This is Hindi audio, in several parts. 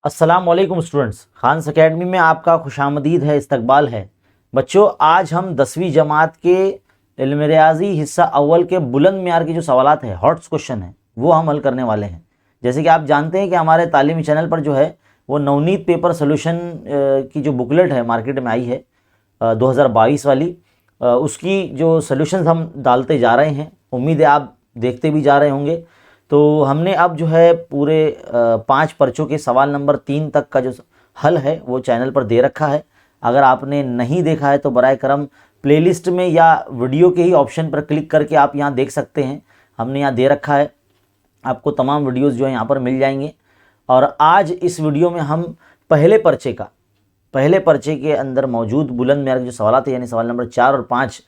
अस्सलाम वालेकुम स्टूडेंट्स, खान्स एकेडमी में आपका खुशामदीद है, इस्तकबाल है। बच्चों, आज हम 10वीं जमात के इल्म रियाज़ी हिस्सा अव्वल के बुलंद मियार के जो सवालात है, हॉट्स क्वेश्चन है, वो हम हल करने वाले हैं। जैसे कि आप जानते हैं कि हमारे तालीमी चैनल पर जो है वो नवनीत पेपर सोल्यूशन की जो बुकलेट है मार्केट में आई है 2022 वाली, उसकी जो सोल्यूशन हम डालते जा रहे हैं। उम्मीद है आप देखते भी जा रहे होंगे। तो हमने अब जो है पूरे 5 पर्चों के सवाल नंबर 3 तक का जो हल है वो चैनल पर दे रखा है। अगर आपने नहीं देखा है तो बराए करम प्लेलिस्ट में या वीडियो के ही ऑप्शन पर क्लिक करके आप यहाँ देख सकते हैं। हमने यहाँ दे रखा है, आपको तमाम वीडियोस जो है यहाँ पर मिल जाएंगे। और आज इस वीडियो में हम पहले पर्चे के अंदर मौजूद बुलंद मियार के जो सवाल थे, यानी सवाल नंबर 4 और 5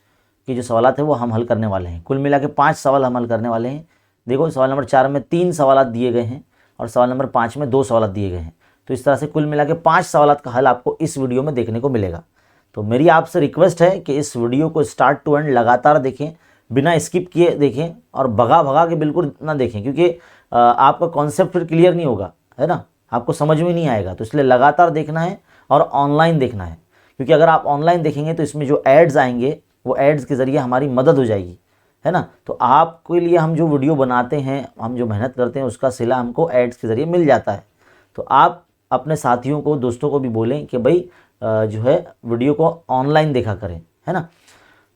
के जो सवाल थे वो हम हल करने वाले हैं। कुल मिला के 5 सवाल हम हल करने वाले हैं। देखो, सवाल नंबर 4 में 3 सवाल दिए गए हैं और सवाल नंबर 5 में 2 सवाल दिए गए हैं। तो इस तरह से कुल मिला के 5 सवाल का हल आपको इस वीडियो में देखने को मिलेगा। तो मेरी आपसे रिक्वेस्ट है कि इस वीडियो को स्टार्ट टू एंड लगातार देखें, बिना स्किप किए देखें और भगा भगा के बिल्कुल ना देखें, क्योंकि आपका कॉन्सेप्ट फिर क्लियर नहीं होगा, है ना, आपको समझ में नहीं आएगा। तो इसलिए लगातार देखना है और ऑनलाइन देखना है, क्योंकि अगर आप ऑनलाइन देखेंगे तो इसमें जो एड्स आएंगे वो एड्स के ज़रिए हमारी मदद हो जाएगी, है ना। तो आपके लिए हम जो वीडियो बनाते हैं, हम जो मेहनत करते हैं, उसका सिला हमको एड्स के ज़रिए मिल जाता है। तो आप अपने साथियों को, दोस्तों को भी बोलें कि भाई जो है वीडियो को ऑनलाइन देखा करें, है ना।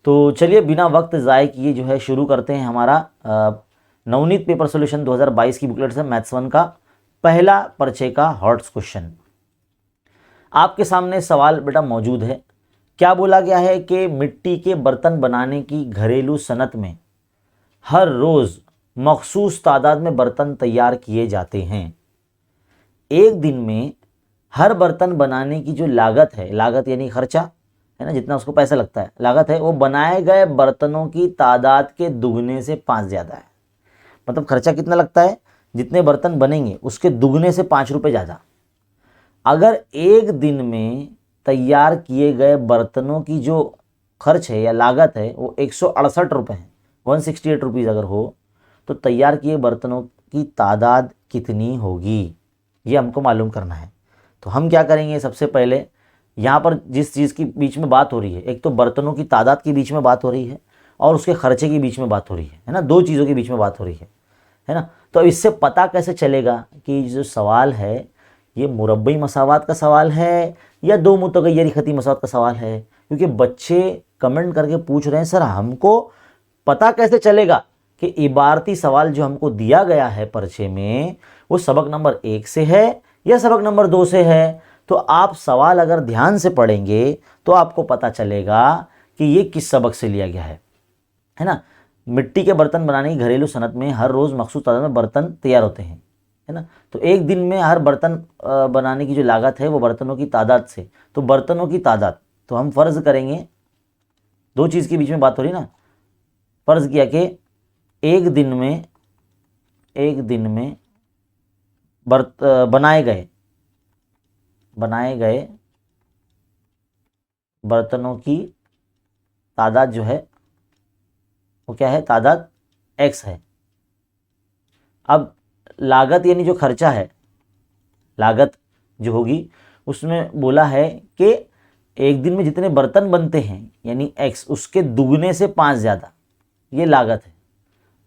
तो चलिए बिना वक्त ज़ाय किए जो है शुरू करते हैं हमारा नवनीत पेपर सोल्यूशन 2022 की बुकलेट से मैथ्स 1 का पहला पर्चे का हॉट्स क्वेश्चन। आपके सामने सवाल बेटा मौजूद है। क्या बोला गया है कि मिट्टी के बर्तन बनाने की घरेलू सनत में हर रोज़ मखसूस तादाद में बर्तन तैयार किए जाते हैं। एक दिन में हर बर्तन बनाने की जो लागत है, लागत यानी खर्चा, है ना, जितना उसको पैसा लगता है, लागत है, वो बनाए गए बर्तनों की तादाद के दुगने से 5 ज़्यादा है। मतलब खर्चा कितना लगता है, जितने बर्तन बनेंगे उसके दुगने से 5 रुपये ज़्यादा। अगर एक दिन में तैयार किए गए बर्तनों की जो खर्च है या लागत है वो 168 रुपये है, 168 रुपीज़ अगर हो, तो तैयार किए बर्तनों की तादाद कितनी होगी, ये हमको मालूम करना है। तो हम क्या करेंगे, सबसे पहले यहाँ पर जिस चीज़ की बीच में बात हो रही है, एक तो बर्तनों की तादाद के बीच में बात हो रही है और उसके खर्चे के बीच में बात हो रही है ना, 2 चीज़ों के बीच में बात हो रही है ना। तो इससे पता कैसे चलेगा कि जो सवाल है ये मुरब्बई मसावात का सवाल है या दो मुतगय्यरी खती मसावात का सवाल है। क्योंकि बच्चे कमेंट करके पूछ रहे हैं, सर हमको पता कैसे चलेगा कि इबारती सवाल जो हमको दिया गया है पर्चे में वो सबक नंबर 1 से है या सबक नंबर 2 से है। तो आप सवाल अगर ध्यान से पढ़ेंगे तो आपको पता चलेगा कि ये किस सबक से लिया गया है ना। मिट्टी के बर्तन बनाने की घरेलू सनत में हर रोज़ मखसूस तादाद में बर्तन तैयार होते हैं, है ना। तो एक दिन में हर बर्तन बनाने की जो लागत है वो बर्तनों की तादाद से, तो बर्तनों की तादाद, तो हम फ़र्ज़ करेंगे 2 चीज़ के बीच में बात हो रही ना। फ़र्ज़ किया कि एक दिन में बनाए गए बर्तनों की तादाद जो है वो क्या है, तादाद x है। अब लागत यानी जो खर्चा है, लागत जो होगी उसमें बोला है कि एक दिन में जितने बर्तन बनते हैं यानी x, उसके दुगने से 5 ज़्यादा, ये लागत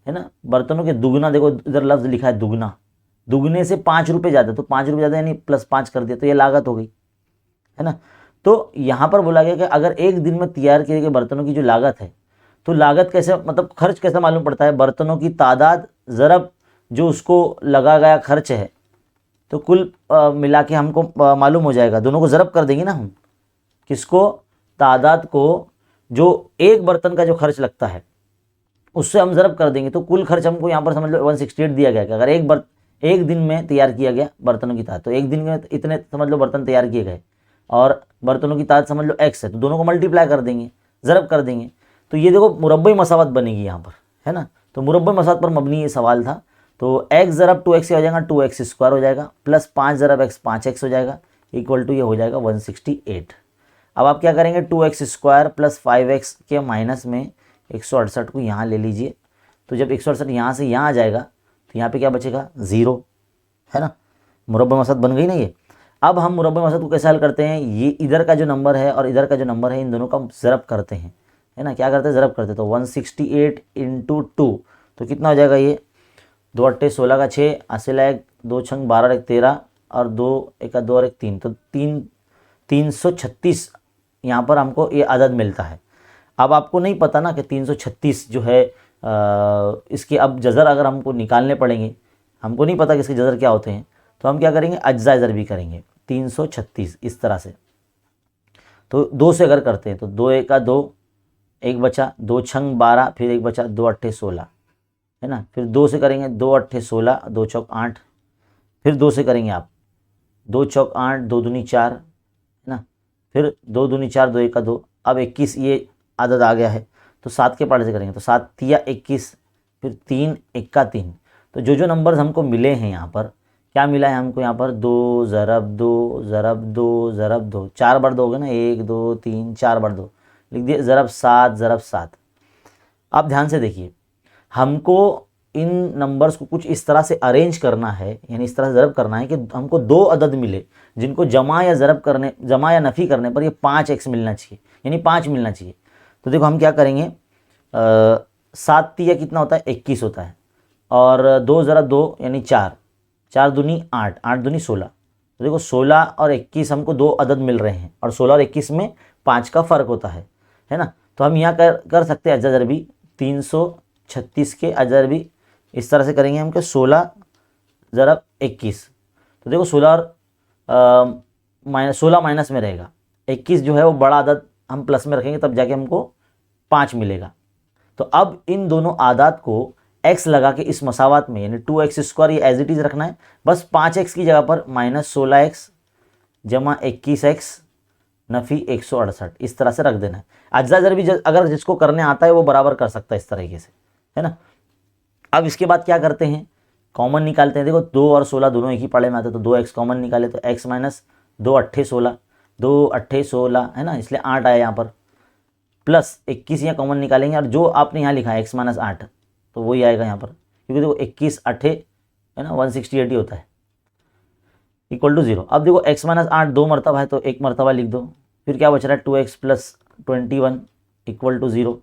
है ना। बर्तनों के दुगना, देखो इधर लफ्ज़ लिखा है दुगना, दुगने से 5 रुपये ज़्यादा, तो 5 रुपये ज़्यादा यानी +5 कर दिया, तो ये लागत हो गई, है ना। तो यहाँ पर बोला गया कि अगर एक दिन में तैयार किए गए बर्तनों की जो लागत है, तो लागत कैसे, मतलब खर्च कैसे मालूम पड़ता है, बर्तनों की तादाद ज़रब जो उसको लगा गया खर्च है, तो कुल मिला के हमको मालूम हो जाएगा। दोनों को ज़रब कर देंगे ना हम, किसको, तादाद को, जो एक बर्तन का जो खर्च लगता है उससे हम ज़रब कर देंगे, तो कुल खर्च हमको यहाँ पर समझ लो 168 दिया गया कि अगर एक दिन में तैयार किया गया बर्तनों की तादाद, तो एक दिन में इतने समझ लो बर्तन तैयार किए गए और बर्तनों की तादाद समझ लो x है, तो दोनों को मल्टीप्लाई कर देंगे, ज़रब कर देंगे। तो ये देखो मुरब्बई मसावत बनेगी यहाँ पर, है ना। तो मुरब्बई मसावत पर मबनी ये सवाल था। तो x ज़रब 2x हो जाएगा, 2x² हो जाएगा, प्लस 5 ज़रब x 5x हो जाएगा, इक्वल टू ये हो जाएगा 168। अब आप क्या करेंगे, 2x² प्लस 5x के माइनस में 168 को यहाँ ले लीजिए। तो जब 168 यहाँ से यहाँ आ जाएगा तो यहाँ पे क्या बचेगा, 0, है ना। मुरब्बा मसावत बन गई ना ये। अब हम मुरब्बे मसद को कैसे हल करते हैं, ये इधर का जो नंबर है और इधर का जो नंबर है इन दोनों का हम ज़रब करते हैं, है ना। क्या करते हैं, ज़रब करते हैं। तो 168 इंटू 2 तो कितना हो जाएगा, ये 2 अट्ठे 16 का 6, हासिल है 2 छंग 12 एक 13 और 2 एक 2 और एक 3, तो 336 यहाँ पर हमको ये अदद मिलता है। अब आपको नहीं पता ना कि 336 जो है इसके अब जज़र अगर हमको निकालने पड़ेंगे, हमको नहीं पता कि इसके जज़र क्या होते हैं, तो हम क्या करेंगे, अज्जा ज़रबी करेंगे 336 इस तरह से। तो 2 से अगर करते हैं तो 2 एक 2, एक बचा, 2 छंग 12, फिर एक बचा 2 अट्ठे 16, है ना। फिर 2 से करेंगे 2 अट्ठे 16, 2 चौक 8, फिर 2 से करेंगे आप 2 चौक 8, 2 दूनी 4, है ना। फिर 2 दूनी 4, 2 एक 2, अब 21 ये आदत आ गया है, तो 7 के पार्ट से करेंगे तो 7 तिया 21, फिर 3 एक 3। तो जो जो नंबर्स हमको मिले हैं यहाँ पर, क्या मिला है हमको यहाँ पर, 2 ज़रब 2 ज़रब 2 ज़रब 2, 4 बार 2 हो गए ना, 1 2 3 4 बार 2 लिख दिए, ज़रब 7 ज़रब 7। अब ध्यान से देखिए, हमको इन नंबर्स को कुछ इस तरह से अरेंज करना है, यानी इस तरह से ज़रब करना है कि हमको 2 अदद मिले जिनको जमा या ज़रब करने, जमा या नफ़ी करने पर ये 5x मिलना चाहिए, यानी 5 मिलना चाहिए। तो देखो हम क्या करेंगे, 7 तिया कितना होता है, 21 होता है, और 2 ज़रब 2 यानी 4, 4 दूनी 8, 8 दूनी 16। तो देखो 16 और 21 हमको 2 अदद मिल रहे हैं, और 16 और 21 में 5 का फ़र्क होता है ना। तो हम यहाँ कर सकते हैं अज्जा ज़रबी, 336 के अज्जा ज़रबी इस तरह से करेंगे हम कि 16 ज़रब 21। तो देखो 16 माइनस में रहेगा, 21 जो है वो बड़ा आदद हम प्लस में रखेंगे, तब जाके हमको 5 मिलेगा। तो अब इन दोनों आदात को x लगा के इस मसावत में, यानी 2x² ये एज इट इज़ रखना है, बस 5x की जगह पर -16x जमा 21x नफ़ी 168 इस तरह से रख देना है। अज्जा ज़रबी अगर जिसको करने आता है वो बराबर कर सकता है इस तरीके से, है ना। अब इसके बाद क्या करते हैं, कॉमन निकालते हैं। देखो 2 और 16 दोनों एक ही पाले में आते हैं, तो 2x कॉमन निकाले तो x माइनस 2 अट्ठे 16, 2 अट्ठे 16 है ना, इसलिए 8 आया यहाँ पर, प्लस 21 यहाँ कॉमन निकालेंगे, और जो आपने यहाँ लिखा है x माइनस 8 तो वही आएगा यहाँ पर, क्योंकि देखो 21 अट्ठे है ना 168 ही होता है, इक्वल टू 0। अब देखो x माइनस 8 2 मरतबा है तो 1 मरतबा लिख दो, फिर क्या बच रहा है 2x प्लस 21 इक्वल टू 0।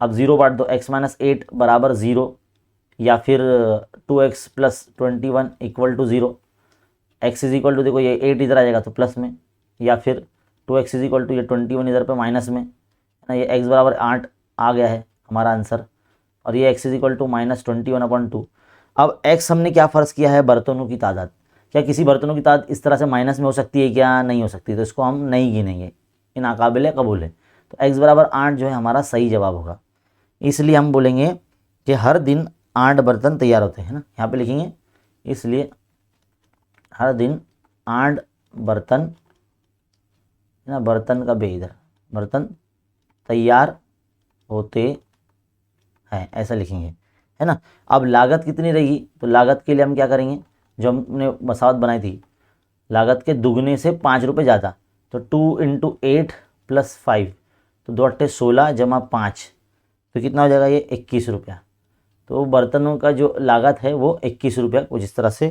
अब 0 बांट दो, x माइनस 8 बराबर 0, या फिर 2x plus 21 equal to 0। x is equal to, देखो ये 8 इधर आ जाएगा तो प्लस में, या फिर 2x इज इक्वल टू ये 21 इधर पे माइनस में, है ना। ये x बराबर 8 आ गया है हमारा आंसर, और ये x इज इक्वल टू -21/2। अब x हमने क्या फ़र्ज़ किया है, बर्तनों की तादाद। क्या किसी बर्तनों की तादाद इस तरह से माइनस में हो सकती है, क्या नहीं हो सकती, तो इसको हम नहीं गिनेंगे, इन नाकाबिल कबूल है। तो x बराबर 8 जो है हमारा सही जवाब होगा। इसलिए हम बोलेंगे कि हर दिन 8 बर्तन तैयार होते हैं ना, यहाँ पे लिखेंगे, इसलिए हर दिन 8 बर्तन, है ना, बर्तन का बे इधर, बर्तन तैयार होते हैं, ऐसा लिखेंगे, है ना। अब लागत कितनी रहेगी, तो लागत के लिए हम क्या करेंगे, जो हमने मसावत बनाई थी, लागत के दुगने से 5 रुपये ज़्यादा, तो 2 × 8 + 5, तो 2 अट्ठे 16 जमा 5, तो कितना हो जाएगा ये 21 रुपया। तो बर्तनों का जो लागत है वो 21 रुपया कुछ इस तरह से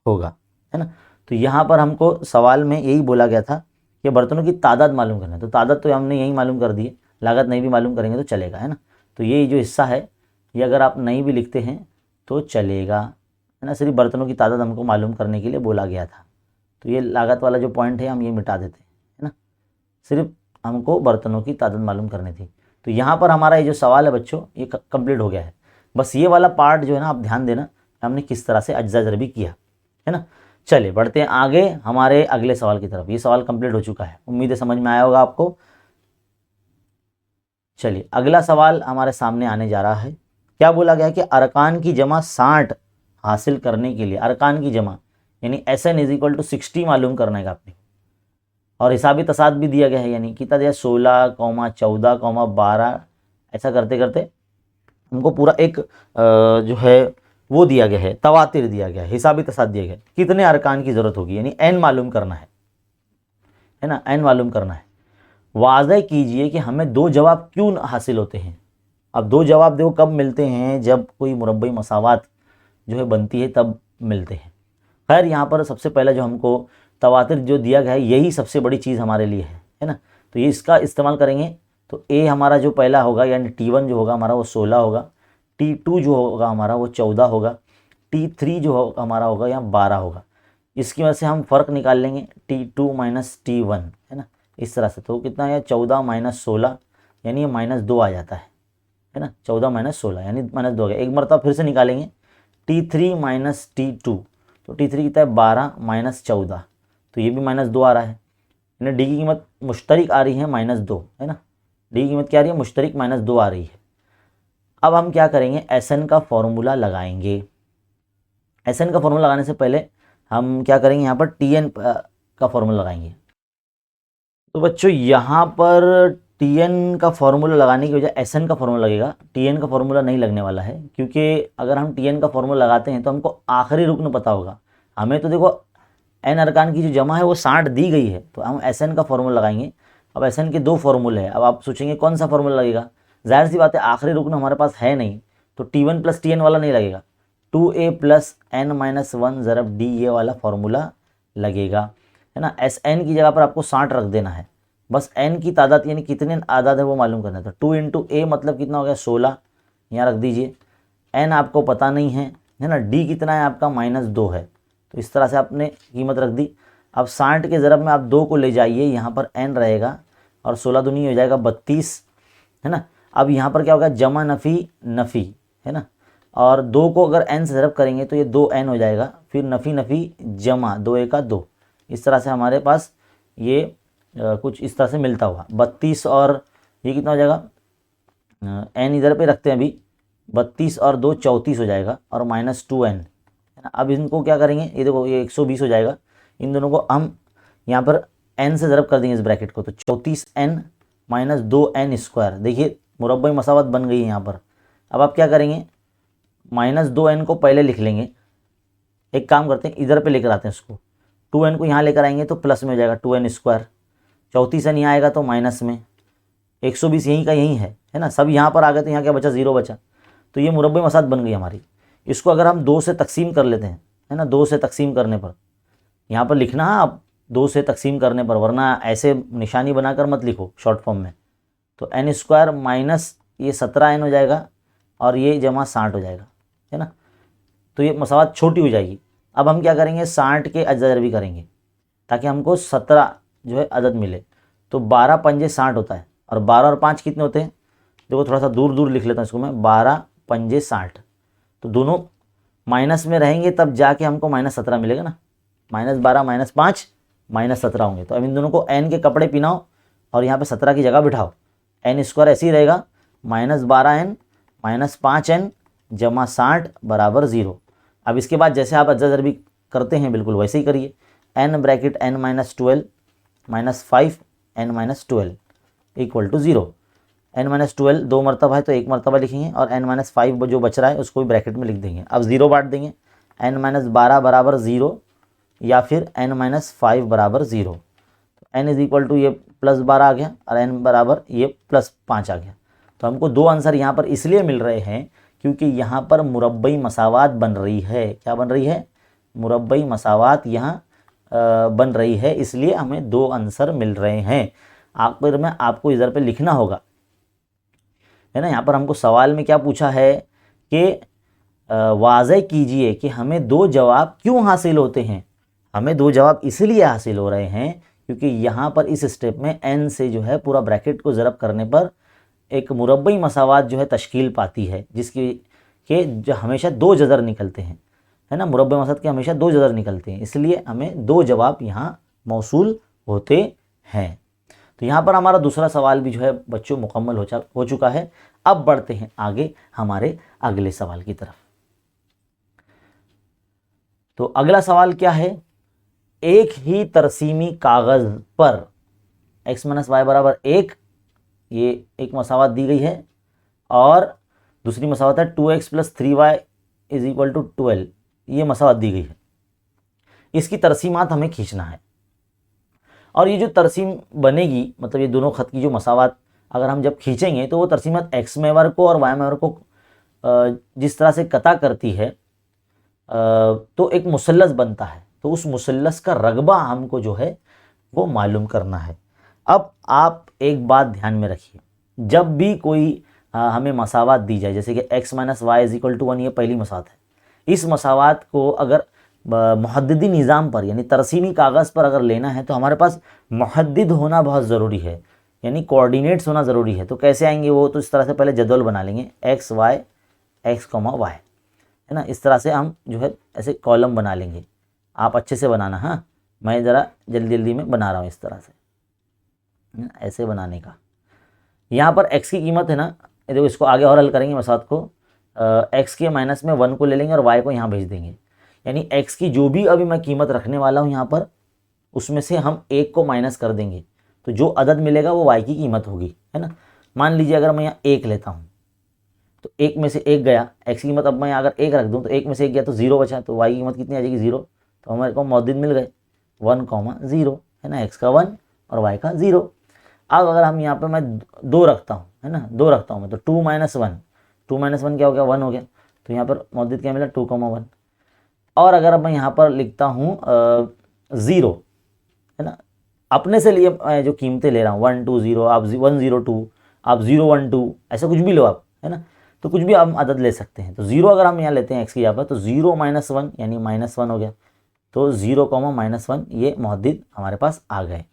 होगा, है ना। तो यहाँ पर हमको सवाल में यही बोला गया था कि बर्तनों की तादाद मालूम करना है, तो तादाद तो हमने यही मालूम कर दी है, लागत नहीं भी मालूम करेंगे तो चलेगा, है ना। तो ये जो हिस्सा है ये अगर आप नहीं भी लिखते हैं तो चलेगा, है ना, सिर्फ बर्तनों की तादाद हमको मालूम करने के लिए बोला गया था। तो ये लागत वाला जो पॉइंट है हम ये मिटा देते हैं, है ना, सिर्फ हमको बर्तनों की तादाद मालूम करनी थी। तो यहाँ पर हमारा ये जो सवाल है बच्चों ये कंप्लीट हो गया है। बस ये वाला पार्ट जो है ना आप ध्यान देना हमने किस तरह से अज्जा ज़रबी किया, है ना। चलिए बढ़ते हैं आगे हमारे अगले सवाल की तरफ। ये सवाल कंप्लीट हो चुका है, उम्मीद है समझ में आया होगा आपको। चलिए अगला सवाल हमारे सामने आने जा रहा है। क्या बोला गया है कि अरकान की जमा 60 हासिल करने के लिए, अरकान की जमा यानी SN = 60 मालूम करना है आपने, और हिसाबी तसाद भी दिया गया है, यानी कितना दिया 16, 14, 12, ऐसा करते करते हमको पूरा एक जो है वो दिया गया है, तवातिर दिया गया है, हिसाबी तसाद दिया गया है, कितने अरकान की ज़रूरत होगी, यानी n मालूम करना है ना, n मालूम करना है। वाज़ह कीजिए कि हमें 2 जवाब क्यों हासिल होते हैं। अब 2 जवाब देखो कब मिलते हैं, जब कोई मुरब्बई मसावात जो है बनती है तब मिलते हैं। खैर यहाँ पर सबसे पहले जो हमको तवातिर जो दिया गया है यही सबसे बड़ी चीज़ हमारे लिए है ना। तो ये इसका इस्तेमाल करेंगे तो ए हमारा जो पहला होगा यानी T1 जो होगा हमारा वो 16 होगा, T2 जो होगा हमारा वो 14 होगा, T3 जो हमारा होगा यहाँ 12 होगा। इसकी वजह से हम फ़र्क निकाल लेंगे T2 माइनस T1 है ना, इस तरह से। तो कितना है 14 माइनस 16 यानी ये -2 आ जाता है ना। 14 माइनस 16 यानी -2 आ गया। एक मरतबा फिर से निकालेंगे T3 माइनस T2, तो T3 कितना है 12 माइनस 14, तो ये भी -2 आ रहा है। यानी डी की कीमत मुश्तरिक आ रही है -2 है ना। डी की कीमत क्या आ रही है मुश्तरिक -2 आ रही है। अब हम क्या करेंगे SN का फॉर्मूला लगाएंगे। SN का फॉर्मूला लगाने से पहले हम क्या करेंगे यहाँ पर TN का फॉर्मूला लगाएंगे। तो बच्चों यहाँ पर TN का फॉर्मूला लगाने की वजह SN का फॉर्मूला लगेगा, TN का फॉर्मूला नहीं लगने वाला है। क्योंकि अगर हम TN का फॉर्मूला लगाते हैं तो हमको आखिरी रुकन पता होगा। हमें तो देखो n अरकान की जो जमा है वो 60 दी गई है, तो हम SN का फॉर्मूला लगाएंगे। अब SN के 2 फॉर्मूले हैं। अब आप सोचेंगे कौन सा फॉर्मूला लगेगा, जाहिर सी बात है आखिरी रुकन हमारे पास है नहीं, तो T1 प्लस TN वाला नहीं लगेगा, 2a प्लस n-1 ज़रब d ये वाला फॉर्मूला लगेगा है ना। SN की जगह पर आपको 60 रख देना है, बस n की तादाद यानी कितने आदाद है वो मालूम करना था। 2 इंटू a मतलब कितना हो गया 16, यहाँ रख दीजिए। n आपको पता नहीं है ना, d कितना है आपका -2 है, तो इस तरह से आपने कीमत रख दी। अब 60 के ज़रब में आप 2 को ले जाइए, यहाँ पर n रहेगा और 16 दूनी हो जाएगा 32 है ना। अब यहाँ पर क्या होगा जमा नफ़ी नफ़ी है ना, और 2 को अगर n से ज़रब करेंगे तो ये 2n हो जाएगा, फिर नफ़ी नफ़ी जमा 2 1 2, इस तरह से हमारे पास ये कुछ इस तरह से मिलता हुआ 32 और ये कितना हो जाएगा, n इधर पे रखते हैं अभी, 32 और 2 34 हो जाएगा और -2n है ना। अब इनको क्या करेंगे, ये देखो ये 120 हो जाएगा। इन दोनों को हम यहाँ पर n से ज़रब कर देंगे इस ब्रैकेट को, तो 34n माइनस 2n स्क्वायर। देखिए मुरब्बई मसावत बन गई है यहाँ पर। अब आप क्या करेंगे -2n को पहले लिख लेंगे। एक काम करते हैं इधर पे लेकर आते हैं इसको, 2n को यहाँ लेकर आएंगे तो प्लस में हो जाएगा 2n स्क्वायर, 34n यहाँ आएगा तो माइनस में, 120 यहीं का यहीं है ना। सब यहाँ पर आ गए तो यहाँ क्या बचा 0 बचा, तो ये मुरब्बई मसावत बन गई हमारी। इसको अगर हम 2 से तकसीम कर लेते हैं है ना, 2 से तकसीम करने पर यहाँ पर लिखना है आप 2 से तकसीम करने पर, वरना ऐसे निशानी बनाकर मत लिखो शॉर्ट फॉर्म में। तो n स्क्वायर माइनस ये 17n हो जाएगा और ये जमा 60 हो जाएगा है ना। तो ये मसावत छोटी हो जाएगी। अब हम क्या करेंगे 60 के अजज़रबी करेंगे ताकि हमको 17 जो है अदद मिले। तो 12 पंजे 60 होता है और 12 और 5 कितने होते हैं, देखो थोड़ा सा दूर दूर लिख लेता हूँ इसको मैं, 12 पंजे 60, तो दोनों माइनस में रहेंगे तब जाके हमको -17 मिलेगा ना। -12 -5 -17 होंगे। तो अब इन दोनों को n के कपड़े पहनाओ और यहाँ पे 17 की जगह बिठाओ, n स्क्वायर ऐसे ही रहेगा, -12n -5n जमा 60 बराबर 0। अब इसके बाद जैसे आप अज़ज़रबी करते हैं बिल्कुल वैसे ही करिए, n bracket n-12 -5 n-12 equal to 0। n-12 2 मरतबा है तो 1 मरतबा लिखेंगे और n-5 जो बच रहा है उसको भी ब्रैकेट में लिख देंगे। अब 0 बांट देंगे, n-12 बराबर 0 या फिर n-5 बराबर 0। तो n इज इक्वल टू ये +12 आ गया और n बराबर ये +5 आ गया। तो हमको 2 आंसर यहाँ पर इसलिए मिल रहे हैं क्योंकि यहाँ पर मुरब्बई मसावत बन रही है। क्या बन रही है, मुरब्बई मसावत यहाँ बन रही है, इसलिए हमें 2 आंसर मिल रहे हैं। आखिर में आपको इधर पे लिखना होगा है ना। यहाँ पर हमको सवाल में क्या पूछा है कि वाज़े कीजिए कि हमें 2 जवाब क्यों हासिल होते हैं। हमें 2 जवाब इसलिए हासिल हो रहे हैं क्योंकि यहाँ पर इस स्टेप में n से जो है पूरा ब्रैकेट को ज़रब करने पर एक मुरब्बई मसावत जो है तश्कील पाती है, जिसकी के जो हमेशा 2 जज़र निकलते हैं है ना। मुरब्बई मसावत के हमेशा 2 जज़र निकलते हैं, इसलिए हमें 2 जवाब यहाँ मौसूल होते हैं। तो यहाँ पर हमारा दूसरा सवाल भी जो है बच्चों मुकम्मल हो चुका है। अब बढ़ते हैं आगे हमारे अगले सवाल की तरफ। तो अगला सवाल क्या है, एक ही तरसीमी कागज़ पर x - y बराबर 1, ये एक मसावत दी गई है, और दूसरी मसावत है 2x + 3y = 12, ये मसावत दी गई है। इसकी तरसीमात हमें खींचना है और ये जो तरसीम बनेगी मतलब ये दोनों ख़त की जो मसावत अगर हम जब खींचेंगे तो वो तरसीमत x महवर को और y महवर को जिस तरह से कता करती है तो एक मुसल्लस बनता है, तो उस मुसल्लस का रकबा हमको जो है वो मालूम करना है। अब आप एक बात ध्यान में रखिए, जब भी कोई हमें मसावात दी जाए, जैसे कि x minus y is equal to 1, ये पहली मसावत है। इस मसावात को अगर मुहद्दिदी निज़ाम पर यानी तरसीमी कागज़ पर अगर लेना है तो हमारे पास मुहद्दिद होना बहुत ज़रूरी है, यानी कोऑर्डिनेट्स होना ज़रूरी है। तो कैसे आएंगे वो, तो इस तरह से पहले जदवल बना लेंगे, x y x comma y, है ना। इस तरह से हम जो है ऐसे कॉलम बना लेंगे। आप अच्छे से बनाना, हाँ, मैं ज़रा जल्दी जल्दी में बना रहा हूँ इस तरह से, ऐसे बनाने का। यहाँ पर x की कीमत है ना, ये देखो, इसको आगे और हल करेंगे मसात को, x के माइनस में 1 को ले लेंगे और y को यहाँ भेज देंगे, यानी x की जो भी अभी मैं कीमत रखने वाला हूँ यहाँ पर, उसमें से हम 1 को माइनस कर देंगे, तो जो अदद मिलेगा वो y की कीमत होगी, है ना। मान लीजिए अगर मैं यहाँ 1 लेता हूँ तो 1 में से 1 गया, x की कीमत अब मैं अगर 1 रख दूँ तो 1 में से 1 गया तो 0 बचा, तो y की कीमत कितनी आ जाएगी, 0। तो हमारे को मौजूद मिल गए 1,0, है ना, x का 1 और y का 0। अब अगर हम यहाँ पे मैं 2 रखता हूँ, है ना, 2 रखता हूँ मैं, तो 2 माइनस 1, 2 माइनस 1 क्या हो गया, 1 हो गया। तो यहाँ पर मौजूद क्या मिला, 2,1। और अगर अब मैं यहाँ पर लिखता हूँ 0, है ना, अपने से लिए जो कीमतें ले रहा हूँ 1 2 0, आप 102, आप 012, ऐसा कुछ भी लो आप, है ना, तो कुछ भी हम अदद ले सकते हैं। तो 0 अगर हम यहाँ लेते हैं एक्स की यहाँ पर, तो 0 माइनस 1 यानी -1 हो गया, तो 0, -1 ये मौजूद हमारे पास आ गए।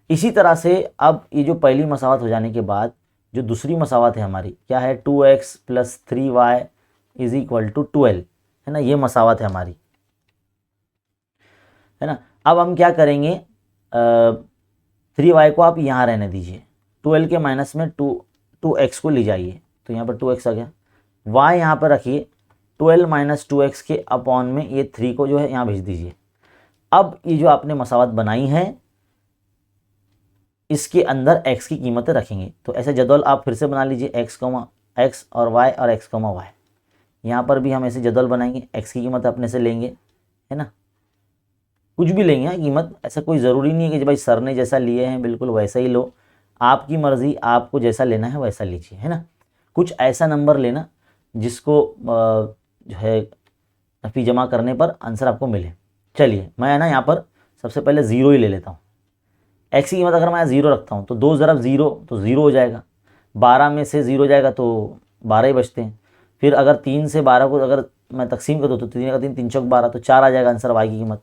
इसी तरह से अब ये जो पहली मसावत हो जाने के बाद जो दूसरी मसावत है हमारी, क्या है, 2x + 3y is equal to 12, है ना, ये मसावत है हमारी, है ना। अब हम क्या करेंगे, 3y को आप यहाँ रहने दीजिए, 12 के माइनस में 2x को ले जाइए, तो यहाँ पर 2x आ गया, y यहाँ पर रखिए, 12 - 2x के अपॉन में ये 3 को जो है यहाँ भेज दीजिए। अब ये जो आपने मसावत बनाई है इसके अंदर x की कीमतें रखेंगे, तो ऐसे जदवल आप फिर से बना लीजिए, x और y और x, y। यहाँ पर भी हम ऐसे जदवल बनाएंगे, x की कीमत अपने से लेंगे, है ना, कुछ भी लेंगे कीमत, ऐसा कोई ज़रूरी नहीं है कि भाई सर ने जैसा लिए हैं बिल्कुल वैसा ही लो, आपकी मर्ज़ी, आपको जैसा लेना है वैसा लीजिए, है ना। कुछ ऐसा नंबर लेना जिसको जो है नफ़ी जमा करने पर आंसर आपको मिले। चलिए मैं ना यहाँ पर सबसे पहले 0 ही ले लेता हूँ। एक्स की कीमत अगर मैं 0 रखता हूँ तो 2 ज़रब 0 तो 0 हो जाएगा, 12 में से 0 जाएगा तो 12 ही बचते हैं। फिर अगर 3 से 12 को अगर मैं तकसीम कर दूँ तो 3 का 3, 3 चौक 12, तो 4 आ जाएगा आंसर वाई की कीमत,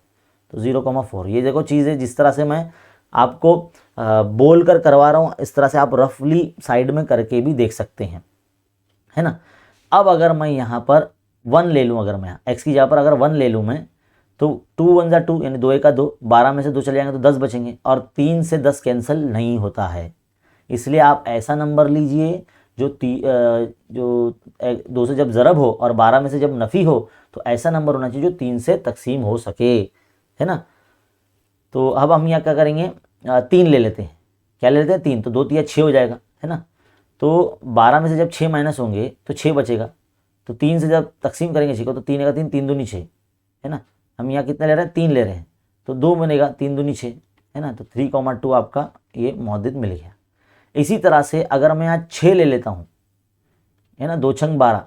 तो 0,4। ये देखो चीज़ है, जिस तरह से मैं आपको बोल कर करवा रहा हूँ, इस तरह से आप रफली साइड में करके भी देख सकते हैं, है ना। अब अगर मैं यहाँ पर 1 ले लूँ, अगर मैं एक्स की जगह पर अगर 1 ले लूँ मैं, तो 2 1 ज़ा 2 यानी 2 1 2, 12 में से 2 चले जाएंगे तो 10 बचेंगे, और 3 से 10 कैंसिल नहीं होता है, इसलिए आप ऐसा नंबर लीजिए जो 2 से जब ज़रब हो और 12 में से जब नफ़ी हो, तो ऐसा नंबर होना चाहिए जो 3 से तकसीम हो सके, है ना। तो अब हम यहाँ क्या करेंगे, 3 ले लेते हैं, क्या ले लेते हैं, 3, तो 2 3 6 हो जाएगा, है ना। तो 12 में से जब 6 माइनस होंगे तो 6 बचेगा, तो 3 से जब तकसीम करेंगे 6 को तो 3 का 3, 3 दूनी 6, है ना। हम यहाँ कितना ले रहे हैं, 3 ले रहे हैं, तो 2 बनेगा, 3 दूनी 6, है ना, तो 3,2 आपका ये मौजूद मिल गया। इसी तरह से अगर मैं यहाँ 6 ले लेता हूँ, है ना, 2 छंग 12,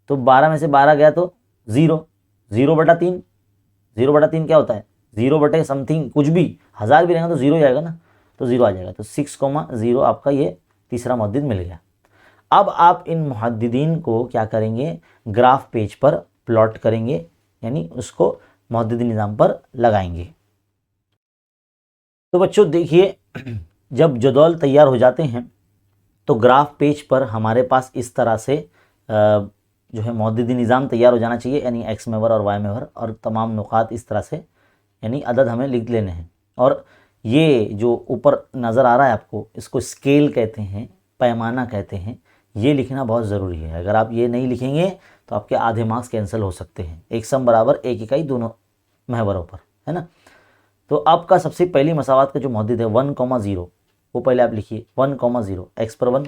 तो 12 में से 12 गया तो 0, 0/3, 0/3 क्या होता है, 0 समथिंग, कुछ भी 1000 भी रहेगा तो 0 जाएगा ना, तो 0 आ जाएगा, तो 6,0 आपका ये तीसरा मौजूद मिल गया। अब आप इन मुहद्दिदीन को क्या करेंगे, ग्राफ पेज पर प्लॉट करेंगे, यानी उसको मौजूदी निज़ाम पर लगाएंगे। तो बच्चों देखिए, जब जदौल तैयार हो जाते हैं तो ग्राफ पेज पर हमारे पास इस तरह से जो है मौजूदी निज़ाम तैयार हो जाना चाहिए, यानी एक्स महवर और वाई महवर और तमाम नुकात इस तरह से, यानी अदद हमें लिख लेने हैं। और ये जो ऊपर नज़र आ रहा है आपको, इसको स्केल कहते हैं, पैमाना कहते हैं, ये लिखना बहुत ज़रूरी है। अगर आप ये नहीं लिखेंगे तो आपके आधे मार्क्स कैंसिल हो सकते हैं। एक सम बराबर 1 इकाई दोनों महवरों पर, है ना। तो आपका सबसे पहली मसावत का जो मौजूद है 1,0, वो पहले आप लिखिए, 1,0, एक्स पर 1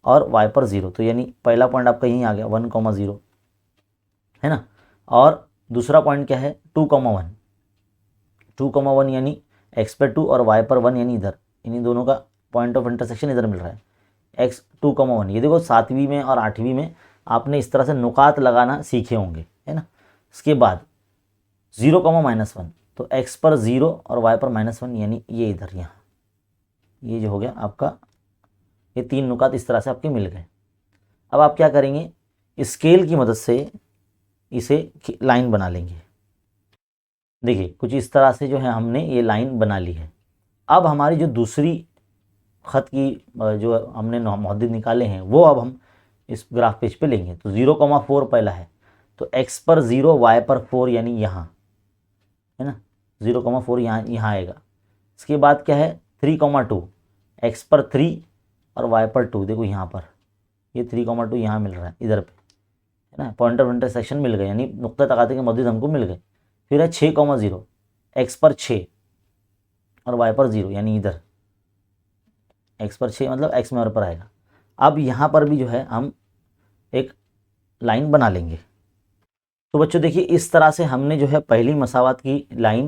और वाई पर 0, तो यानी पहला पॉइंट आपका यहीं आ गया 1,0, है ना। और दूसरा पॉइंट क्या है, 2,1, 2,1 यानी एक्स पर 2 और वाई पर 1, यानी इधर, इन्हीं दोनों का पॉइंट ऑफ इंटरसेक्शन इधर मिल रहा है, x 2,1। ये देखो 7वीं में और 8वीं में आपने इस तरह से नुकात लगाना सीखे होंगे, है ना। इसके बाद 0, -1, तो x पर 0 और y पर -1, यानी ये इधर यहाँ, ये जो हो गया आपका, ये 3 नुकात इस तरह से आपके मिल गए। अब आप क्या करेंगे, स्केल की मदद से इसे लाइन बना लेंगे। देखिए कुछ इस तरह से जो है हमने ये लाइन बना ली है। अब हमारी जो दूसरी ख़त की जो हमने मुहद्दिद निकाले हैं वो अब हम इस ग्राफ पेज पे लेंगे। तो 0,4 पहला है, तो x पर 0, y पर 4, यानी यहाँ, है ना, 0,4 यहाँ आएगा। इसके बाद क्या है 3,2, x पर 3 और y पर 2, देखो यहाँ पर ये 3,2 यहाँ मिल रहा है इधर पे, है ना, पॉइंट ऑफ इंटरसेक्शन मिल गए, यानी नुक्ता तकाते के मुहद्दिद हमको मिल गए। फिर है 6,0, x पर 6 और y पर 0, यानी इधर x पर 6 मतलब x में और पर आएगा। अब यहाँ पर भी जो है हम एक लाइन बना लेंगे। तो बच्चों देखिए इस तरह से हमने जो है पहली मसावत की लाइन,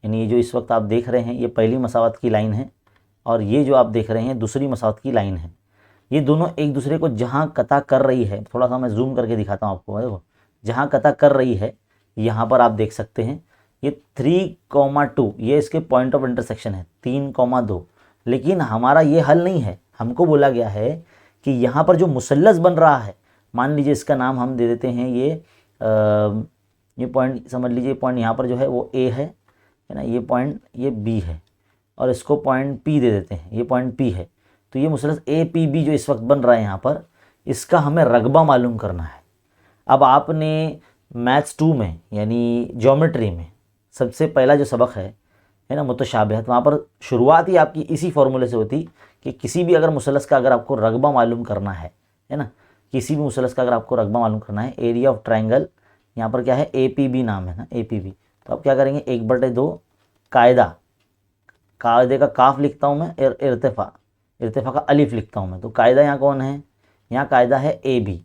यानी ये जो इस वक्त आप देख रहे हैं ये पहली मसावत की लाइन है, और ये जो आप देख रहे हैं दूसरी मसावत की लाइन है। ये दोनों एक दूसरे को जहाँ कता कर रही है, थोड़ा सा मैं जूम करके दिखाता हूँ आपको, देखो जहाँ कता कर रही है यहाँ पर आप देख सकते हैं ये 3,2, ये इसके पॉइंट ऑफ इंटरसेक्शन है 3,2। लेकिन हमारा ये हल नहीं है, हमको बोला गया है कि यहाँ पर जो मुसल्लस बन रहा है, मान लीजिए इसका नाम हम दे देते हैं ये पॉइंट, समझ लीजिए पॉइंट यहाँ पर जो है वो A है ना, ये पॉइंट ये B है, और इसको पॉइंट P दे देते हैं, ये पॉइंट P है। तो ये मुसल्लस APB जो इस वक्त बन रहा है यहाँ पर, इसका हमें रकबा मालूम करना है। अब आपने मैथ्स 2 में यानी ज्योमेट्री में सबसे पहला जो सबक है ना मुतशाबिहत, वहाँ पर शुरुआत ही आपकी इसी फॉर्मूले से होती कि किसी भी अगर मुसल्लस का अगर आपको रकबा मालूम करना है ना, किसी भी मुसल्लस का अगर आपको रकबा मालूम करना है, एरिया ऑफ ट्रायंगल, यहाँ पर क्या है APB नाम है ना, APB। तो आप क्या करेंगे 1/2 कायदे का काफ लिखता हूँ मैं, इर्तिफा का अलिफ लिखता हूँ मैं। तो कायदा यहाँ कौन है, यहाँ कायदा है AB,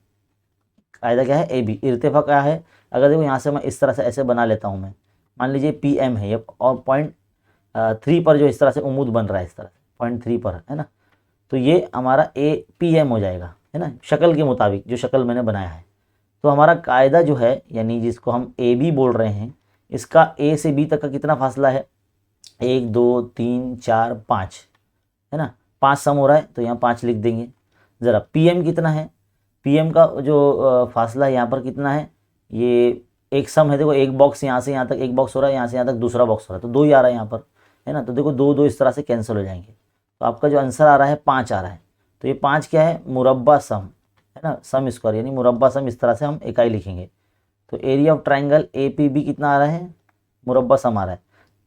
कायदा क्या है AB, इर्तिफा क्या है, अगर देखो यहाँ से मैं इस तरह से ऐसे बना लेता हूँ मैं, मान लीजिए PM है ये, और पॉइंट 3 पर जो इस तरह से उमूद बन रहा है, इस तरह से पॉइंट 3 पर है ना, तो ये हमारा APM हो जाएगा, है ना, शक्ल के मुताबिक जो शक्ल मैंने बनाया है। तो हमारा कायदा जो है यानी जिसको हम AB बोल रहे हैं, इसका A से B तक का कितना फासला है, 1 2 3 4 5, है ना, 5 सम हो रहा है तो यहाँ 5 लिख देंगे। ज़रा PM कितना है, PM का जो फासला है यहाँ पर कितना है, ये एक सम है, देखो एक बॉक्स यहाँ से यहाँ तक एक बॉक्स हो रहा है, यहाँ से यहाँ तक दूसरा बॉक्स हो रहा है, तो 2 ही आ रहा है यहाँ पर, है ना। तो देखो 2 2 इस तरह से कैंसिल हो जाएंगे, तो आपका जो आंसर आ रहा है 5 आ रहा है। तो ये 5 क्या है, मुरब्बा सम, है ना, सम स्क्वायर यानी मुरब्बा सम, इस तरह से हम इकाई लिखेंगे। तो एरिया ऑफ ट्रायंगल APB कितना आ रहा है, मुरब्बा सम आ रहा है,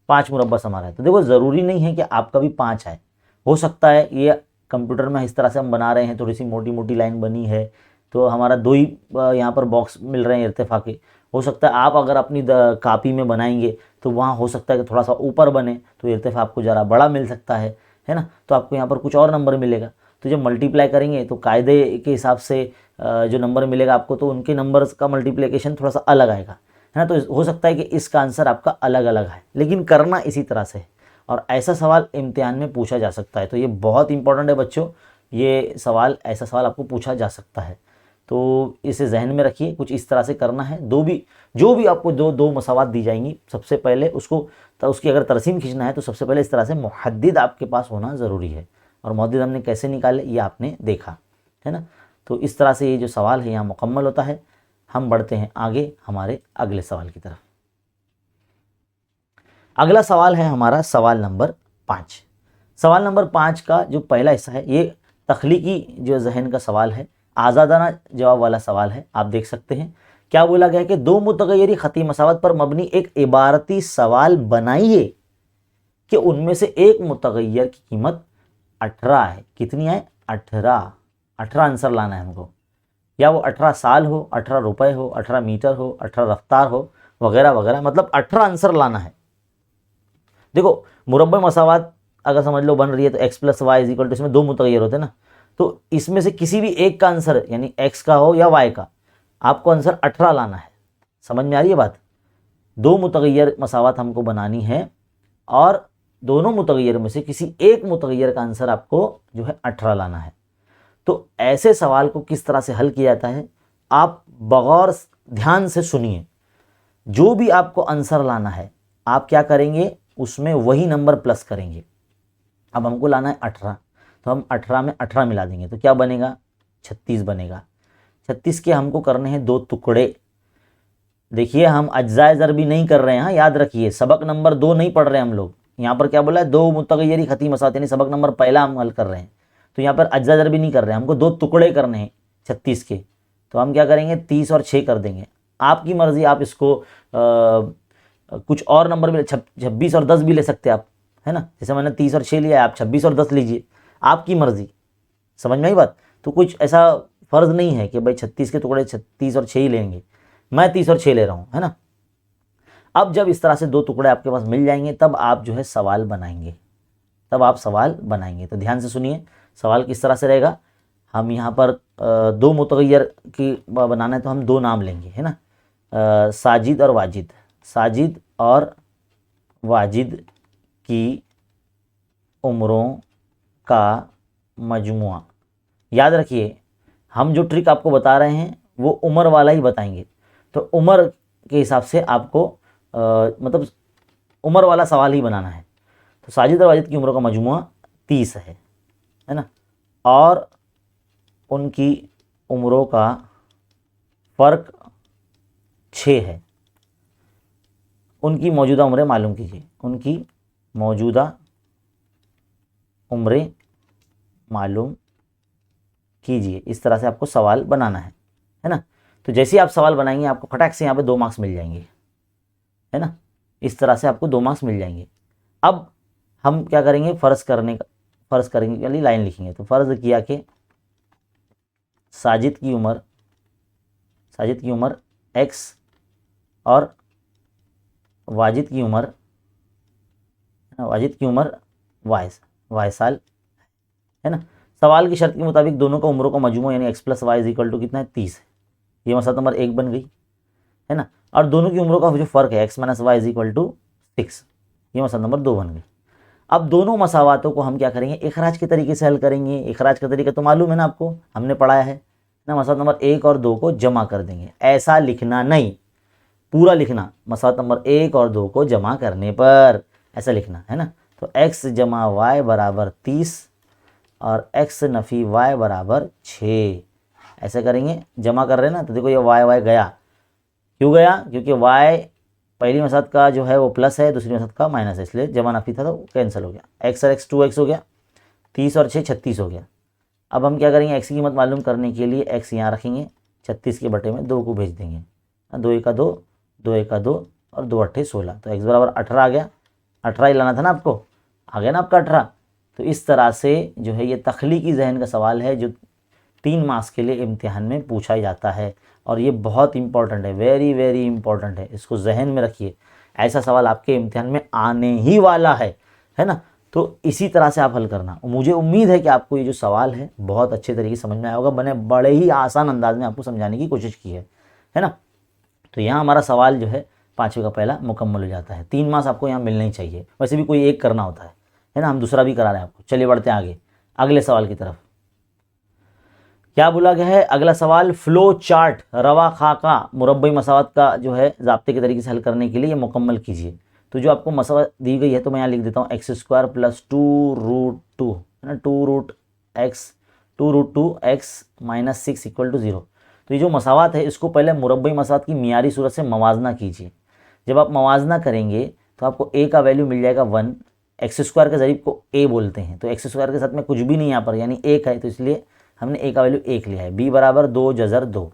5 मुरब्बा सम आ रहा है। तो देखो ज़रूरी नहीं है कि आपका भी 5 आए, हो सकता है ये कंप्यूटर में इस तरह से हम बना रहे हैं, थोड़ी सी मोटी मोटी लाइन बनी है तो हमारा 2 ही यहाँ पर बॉक्स मिल रहे हैं इर्तिफा के। हो सकता है आप अगर अपनी कापी में बनाएंगे तो वहाँ हो सकता है कि थोड़ा सा ऊपर बने, तो इर्तिफा आपको ज़रा बड़ा मिल सकता है ना, तो आपको यहाँ पर कुछ और नंबर मिलेगा। तो जब मल्टीप्लाई करेंगे तो कायदे के हिसाब से जो नंबर मिलेगा आपको, तो उनके नंबर्स का मल्टीप्लिकेशन थोड़ा सा अलग आएगा, है ना। तो हो सकता है कि इसका आंसर आपका अलग अलग है, लेकिन करना इसी तरह से है, और ऐसा सवाल इम्तिहान में पूछा जा सकता है। तो ये बहुत इंपॉर्टेंट है बच्चों, ये सवाल, ऐसा सवाल आपको पूछा जा सकता है, तो इसे जहन में रखिए। कुछ इस तरह से करना है, जो भी आपको दो मसावात दी जाएंगी, सबसे पहले उसकी अगर तरसीम खींचना है तो सबसे पहले इस तरह से मुहद्दिद आपके पास होना ज़रूरी है, और मुहद्दिद हमने कैसे निकाले ये आपने देखा, है ना। तो इस तरह से ये जो सवाल है यहाँ मुकम्मल होता है। हम बढ़ते हैं आगे हमारे अगले सवाल की तरफ। अगला सवाल है हमारा सवाल नंबर 5। सवाल नंबर 5 का जो पहला हिस्सा है ये तख्लीकी जो जहन का सवाल है, आज़ादाना जवाब वाला सवाल है। आप देख सकते हैं क्या बोला गया है कि 2 मुतगय्यरी ख़ती मसावत पर मबनी एक इबारती सवाल बनाइए कि उनमें से एक मुतगय्यर की कीमत 18 है। कितनी है, 18 आंसर लाना है हमको, या वो 18 साल हो, 18 रुपए हो, 18 मीटर हो, 18 रफ्तार हो, वगैरह वगैरह, मतलब 18 आंसर लाना है। देखो मुरब्बा मसावत अगर समझ लो बन रही है तो x + y = इसमें 2 मुतगय्यर होते हैं ना, तो इसमें से किसी भी एक का आंसर यानी x का हो या y का, आपको आंसर 18 लाना है। समझ में आ रही है बात। 2 मुतगय्यर मसावत हमको बनानी है, और दोनों मुतगय्यर में से किसी एक मुतगय्यर का आंसर आपको जो है 18 लाना है। तो ऐसे सवाल को किस तरह से हल किया जाता है, आप बगौर ध्यान से सुनिए, जो भी आपको आंसर लाना है आप क्या करेंगे, उसमें वही नंबर प्लस करेंगे। अब हमको लाना है 18, तो हम 18 में 18 मिला देंगे तो क्या बनेगा, 36 बनेगा। 36 के हमको करने हैं 2 टुकड़े। देखिए हम अज्जाए ज़रबी नहीं कर रहे हैं, हाँ याद रखिए, सबक नंबर 2 नहीं पढ़ रहे हैं हम लोग। यहाँ पर क्या बोला है, 2 मुतगय्यरी खती मसात, यानी सबक नंबर पहला हम हल कर रहे हैं। तो यहाँ पर अज्जा ज़रबी नहीं कर रहे हैं, हमको 2 टुकड़े करने हैं 36 के। तो हम क्या करेंगे, 30 और 6 कर देंगे। आपकी मर्ज़ी, आप इसको कुछ और नंबर भी 26 और 10 भी ले सकते हैं आप, है ना। जैसे मैंने 30 और 6 लिया है, आप 26 और 10 लीजिए, आपकी मर्ज़ी। समझ में आई बात। तो कुछ ऐसा फ़र्ज़ नहीं है कि भाई 36 के टुकड़े 30 और 6 ही लेंगे, मैं 30 और 6 ले रहा हूँ, है ना। अब जब इस तरह से 2 टुकड़े आपके पास मिल जाएंगे तब आप जो है सवाल बनाएंगे, तब आप सवाल बनाएंगे। तो ध्यान से सुनिए, सवाल किस तरह से रहेगा। हम यहाँ पर 2 मुतगय्यर की बनाना है तो हम 2 नाम लेंगे, है ना, साजिद और वाजिद। साजिद और वाजिद की उम्रों का मजमुआ। याद रखिए, हम जो ट्रिक आपको बता रहे हैं वो उम्र वाला ही बताएंगे। तो उम्र के हिसाब से आपको मतलब उम्र वाला सवाल ही बनाना है। तो साजिद और वाजिद की उम्रों का मजमुआ 30 है ना, और उनकी उम्रों का फ़र्क 6 है। उनकी मौजूदा उम्रें मालूम कीजिए, उनकी मौजूदा उम्रें मालूम कीजिए। इस तरह से आपको सवाल बनाना है ना। तो जैसे ही आप सवाल बनाएंगे आपको फटाक से यहाँ पे 2 मार्क्स मिल जाएंगे, है ना। इस तरह से आपको 2 मार्क्स मिल जाएंगे। अब हम क्या करेंगे, फ़र्ज़ करेंगे के लिए लाइन लिखेंगे। तो फ़र्ज़ किया कि साजिद की उम्र x और वाजिद की उम्र y साल, है ना। सवाल की शर्त के मुताबिक दोनों का उम्रों का मजमू यानी x + y = कितना है, 30 है। ये मसला नंबर 1 बन गई, है ना। और दोनों की उम्रों का जो फ़र्क है x - y = 6, ये मसला नंबर 2 बन गई। अब दोनों मसावातों को हम क्या करेंगे, इखराज के तरीके से हल करेंगे। इखराज का तरीका तो मालूम है ना आपको, हमने पढ़ाया है ना। मसला नंबर 1 और 2 को जमा कर देंगे, ऐसा लिखना नहीं, पूरा लिखना। मसला नंबर 1 और 2 को जमा करने पर ऐसा लिखना, है ना। तो x + y = 30 और x - y = 6, ऐसे करेंगे। जमा कर रहे हैं ना, तो देखो ये y गया, क्यों गया, क्योंकि y पहली मसात का जो है वो प्लस है, दूसरी मसात का माइनस है, इसलिए जमा नफी था तो कैंसिल हो गया। x और x 2x हो गया, 30 और 6 36 हो गया। अब हम क्या करेंगे, x की कीमत मालूम करने के लिए x यहाँ रखेंगे, 36 के बटे में 2 को भेज देंगे। 2 × 2 2 × 2 और 2 × 8 = 16, तो x = 18 आ गया। 18 ही लाना था ना आपको, आ गया ना आपका 18। तो इस तरह से जो है ये तख्लीकी ज़हन का सवाल है जो 3 मार्क्स के लिए इम्तिहान में पूछा जाता है, और ये बहुत इंपॉर्टेंट है, वेरी वेरी इंपॉर्टेंट है। इसको जहन में रखिए, ऐसा सवाल आपके इम्तिहान में आने ही वाला है ना। तो इसी तरह से आप हल करना। मुझे उम्मीद है कि आपको ये जो सवाल है बहुत अच्छे तरीके से समझ में आया होगा। मैंने बड़े ही आसान अंदाज में आपको समझाने की कोशिश की है ना। तो यहाँ हमारा सवाल जो है 5वें का पहला मुकम्मल हो जाता है। 3 मार्क्स आपको यहाँ मिलने ही चाहिए, वैसे भी कोई एक करना होता है ना। हम दूसरा भी करा रहे हैं आपको। चलिए बढ़ते हैं आगे अगले सवाल की तरफ। क्या बोला गया है, अगला सवाल, फ्लो चार्ट रवा खाका मुरब्बई मसावत का जो है ज़ाब्ते के तरीके से हल करने के लिए मुकम्मल कीजिए। तो जो आपको मसावत दी गई है तो मैं यहाँ लिख देता हूँ x² + 2√2, है ना, 2√2x - 6 = 0। तो ये जो मसावत है इसको पहले मुरब्बई मसावत की मियारी सूरत से मवाजना कीजिए। जब आप मवाजना करेंगे तो आपको a का वैल्यू मिल जाएगा 1। x² के ज़रीब को a बोलते हैं, तो x² के साथ में कुछ भी नहीं यहाँ पर यानी 1 है, तो इसलिए हमने a का वैल्यू 1 लिया है। b = 2 × 2,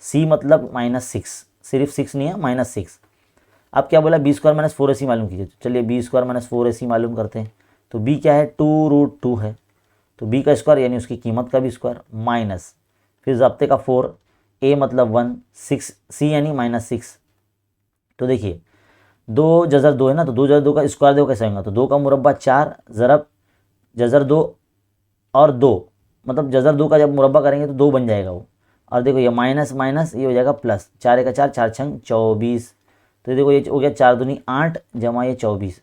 c मतलब -6, सिर्फ 6 नहीं है, -6। अब क्या बोला, b² - 4ac मालूम कीजिए। तो चलिए b² - 4ac मालूम करते हैं। तो b क्या है, 2√2 है, तो b का स्क्वायर यानी उसकी कीमत का भी स्क्वायर माइनस, फिर ज़ाब्ते का 4, a मतलब 1, 6, c यानी -6। तो देखिए 2 × 2 है ना, तो 2 × 2 का स्क्वायर देखो कैसे होगा। तो 2 का मुरब्बा 4 ज़रब × 2 और 2, मतलब ज़र 2 का जब मुरब्बा करेंगे तो 2 बन जाएगा वो। और देखो ये माइनस माइनस ये हो जाएगा प्लस, 4 × 4 4 × 6 24। तो देखो ये हो गया 4 दूनी 8 जमा ये 24,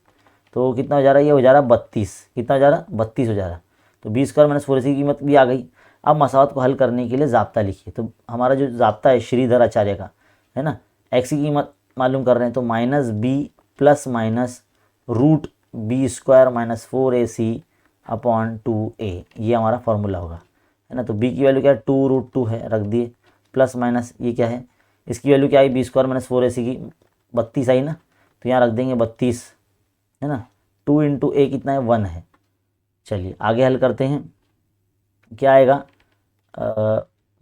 तो कितना हो जा रहा है, ये हो जा रहा है 32। कितना हो जा रहा है, 32 हो जा रहा है। तो b² - 4ac की कीमत भी आ गई। अब मसावत को हल करने के लिए ज़ाब्ता लिखिए। तो हमारा जो ज़ाब्ता है श्रीधर आचार्य का, है ना। एक्स की कीमत मालूम कर रहे हैं तो minus b plus minus root b square minus 4ac upon 2a, ये हमारा फॉर्मूला होगा, है ना। तो b की वैल्यू क्या है, 2√2 है, रख दिए, प्लस माइनस ये क्या है, इसकी वैल्यू क्या आई, बी स्क्वायर माइनस 4ac की 32 आई ना, तो यहाँ रख देंगे 32, है ना। 2 इंटू ए कितना है, 1 है। चलिए आगे हल करते हैं, क्या आएगा,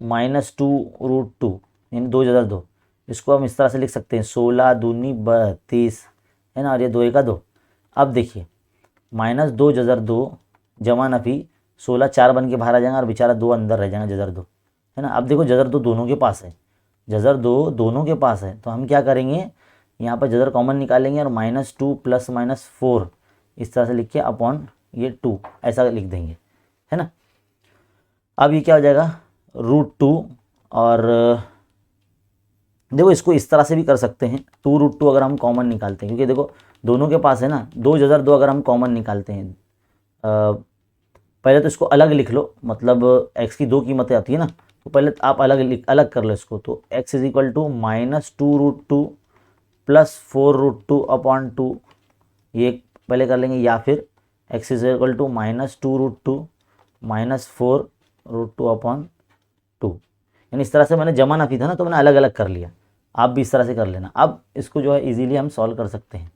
-2√2 यानी 2 2, इसको हम इस तरह से लिख सकते हैं 16 दूनी 32, है ना, और ये 2 1 2। अब देखिए -2 जमा नफी 16 4 बन के बाहर आ जाएगा और बेचारा 2 अंदर रह जाएगा, जजर 2, है ना। अब देखो जजर 2 दोनों के पास है, जजर 2 दोनों के पास है, तो हम क्या करेंगे, यहाँ पर जजर कॉमन निकालेंगे और -2 प्लस -4 इस तरह से लिख के अपॉन ये 2 ऐसा लिख देंगे, है ना। अब ये क्या हो जाएगा, √2, और देखो इसको इस तरह से भी कर सकते हैं, 2√2 अगर हम कॉमन निकालते हैं, क्योंकि देखो दोनों के पास है ना, 2 जजर 2 अगर हम कॉमन निकालते हैं, पहले तो इसको अलग लिख लो, मतलब x की 2 कीमतें आती है ना, तो पहले आप अलग कर लो इसको, तो x is equal to -2√2 plus 4√2 upon 2, ये पहले कर लेंगे, या फिर x is equal to -2√2 minus 4√2 upon 2, यानी इस तरह से मैंने जमा नफी था ना, तो मैंने अलग अलग कर लिया, आप भी इस तरह से कर लेना। अब इसको जो है इजीली हम सॉल्व कर सकते हैं,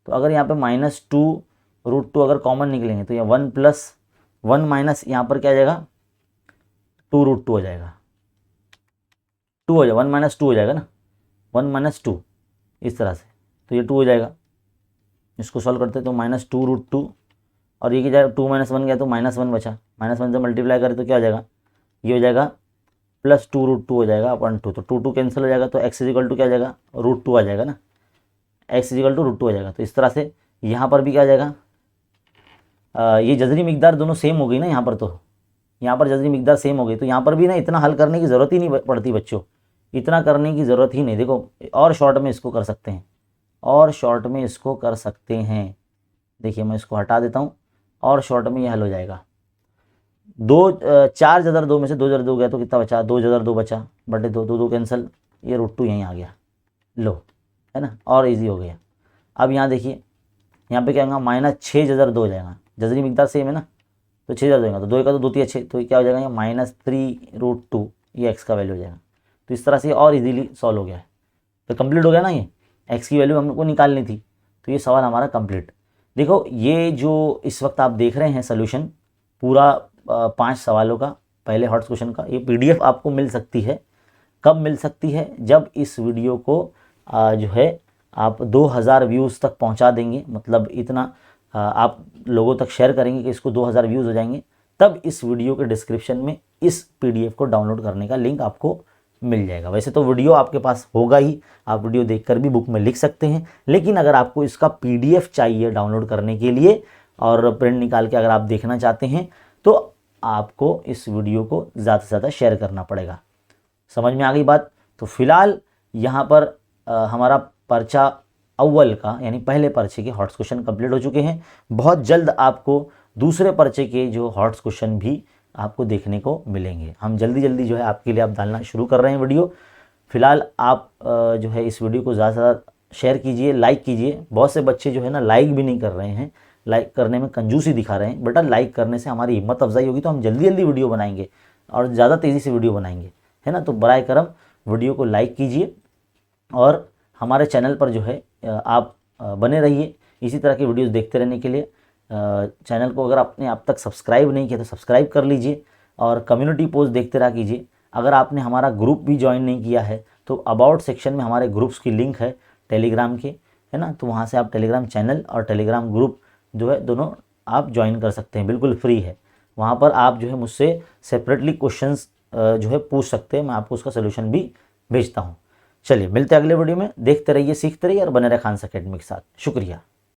तो अगर यहाँ पे -2√2 अगर कॉमन निकलेंगे तो ये 1 प्लस 1 माइनस यहाँ पर क्या आ जाएगा, 2√2 हो जाएगा, 2 हो जाएगा, 1 माइनस 2 हो जाएगा ना, 1 माइनस 2 इस तरह से, तो ये 2 हो जाएगा। इसको सॉल्व करते तो -2√2 और ये क्या जाएगा, 2 माइनस 1 गया तो -1 बचा, -1 से मल्टीप्लाई करें तो क्या हो जाएगा, ये हो जाएगा प्लस 2√2 हो जाएगा अपॉन 2, तो 2 कैंसिल हो जाएगा, तो x इज इक्वल टू क्या आ जाएगा, √2 आ जाएगा ना, x इज इक्वल टू √2 आ जाएगा। तो इस तरह से यहाँ पर भी क्या आ जाएगा, ये जजरी मिकदार दोनों सेम हो गई ना, यहाँ पर तो यहाँ पर जजरी मिकदार सेम हो गई, तो यहाँ पर भी ना इतना हल करने की ज़रूरत ही नहीं पड़ती बच्चों, इतना करने की ज़रूरत ही नहीं। देखो और शॉर्ट में इसको कर सकते हैं, और शॉर्ट में इसको कर सकते हैं, देखिए मैं इसको हटा देता हूँ, और शॉर्ट में ये हल हो जाएगा। 4 जजर 2 में से 2 जजर 2 गया तो कितना बचा, 2 जजर 2 बचा, बटे 2 2 2 कैंसिल, ये √2 यहीं आ गया, लो, है ना, और इजी हो गया। अब यहाँ देखिए, यहाँ पे क्या होगा, -6 जजर 2 हो जाएगा, जजरी मिकदार सेम है ना, तो 6 जजर देगा, तो 2 का तो 2 3 6, तो क्या हो जाएगा, -3√2, ये x का वैल्यू हो जाएगा। तो इस तरह से और इजीली सॉल्व हो गया है, तो कंप्लीट हो गया ना, ये x की वैल्यू हमको निकालनी थी, तो ये सवाल हमारा कंप्लीट। देखो ये जो इस वक्त आप देख रहे हैं सोल्यूशन पूरा 5 सवालों का, पहले हॉट्स क्वेश्चन का, ये PDF आपको मिल सकती है, कब मिल सकती है, जब इस वीडियो को जो है आप 2000 व्यूज़ तक पहुंचा देंगे, मतलब इतना आप लोगों तक शेयर करेंगे कि इसको 2000 व्यूज़ हो जाएंगे, तब इस वीडियो के डिस्क्रिप्शन में इस PDF को डाउनलोड करने का लिंक आपको मिल जाएगा। वैसे तो वीडियो आपके पास होगा ही, आप वीडियो देखकर भी बुक में लिख सकते हैं, लेकिन अगर आपको इसका PDF चाहिए डाउनलोड करने के लिए और प्रिंट निकाल के अगर आप देखना चाहते हैं, तो आपको इस वीडियो को ज़्यादा से ज़्यादा शेयर करना पड़ेगा। समझ में आ गई बात। तो फिलहाल यहाँ पर हमारा पर्चा अव्वल का यानी पहले पर्चे के हॉट्स क्वेश्चन कंप्लीट हो चुके हैं। बहुत जल्द आपको दूसरे पर्चे के जो हॉट्स क्वेश्चन भी आपको देखने को मिलेंगे। हम जल्दी जल्दी जो है आपके लिए आप डालना शुरू कर रहे हैं वीडियो। फिलहाल आप जो है इस वीडियो को ज़्यादा से ज़्यादा शेयर कीजिए, लाइक कीजिए। बहुत से बच्चे जो है ना लाइक भी नहीं कर रहे हैं, लाइक करने में कंजूसी दिखा रहे हैं। बेटा लाइक करने से हमारी हिम्मत अफजाई होगी तो हम जल्दी जल्दी वीडियो बनाएंगे और ज़्यादा तेज़ी से वीडियो बनाएंगे, है ना। तो बराए करम वीडियो को लाइक कीजिए और हमारे चैनल पर जो है आप बने रहिए इसी तरह की वीडियोस देखते रहने के लिए। चैनल को अगर आपने अब तक सब्सक्राइब नहीं किया तो सब्सक्राइब कर लीजिए और कम्युनिटी पोस्ट देखते रहा कीजिए। अगर आपने हमारा ग्रुप भी ज्वाइन नहीं किया है तो अबाउट सेक्शन में हमारे ग्रुप्स की लिंक है टेलीग्राम के, है ना। तो वहाँ से आप टेलीग्राम चैनल और टेलीग्राम ग्रुप जो है दोनों आप ज्वाइन कर सकते हैं, बिल्कुल फ्री है। वहाँ पर आप जो है मुझसे सेपरेटली क्वेश्चंस जो है पूछ सकते हैं, मैं आपको उसका सोल्यूशन भी भेजता हूँ। चलिए मिलते हैं अगले वीडियो में। देखते रहिए, सीखते रहिए और बने रहे खान्स एकेडमी के साथ। शुक्रिया।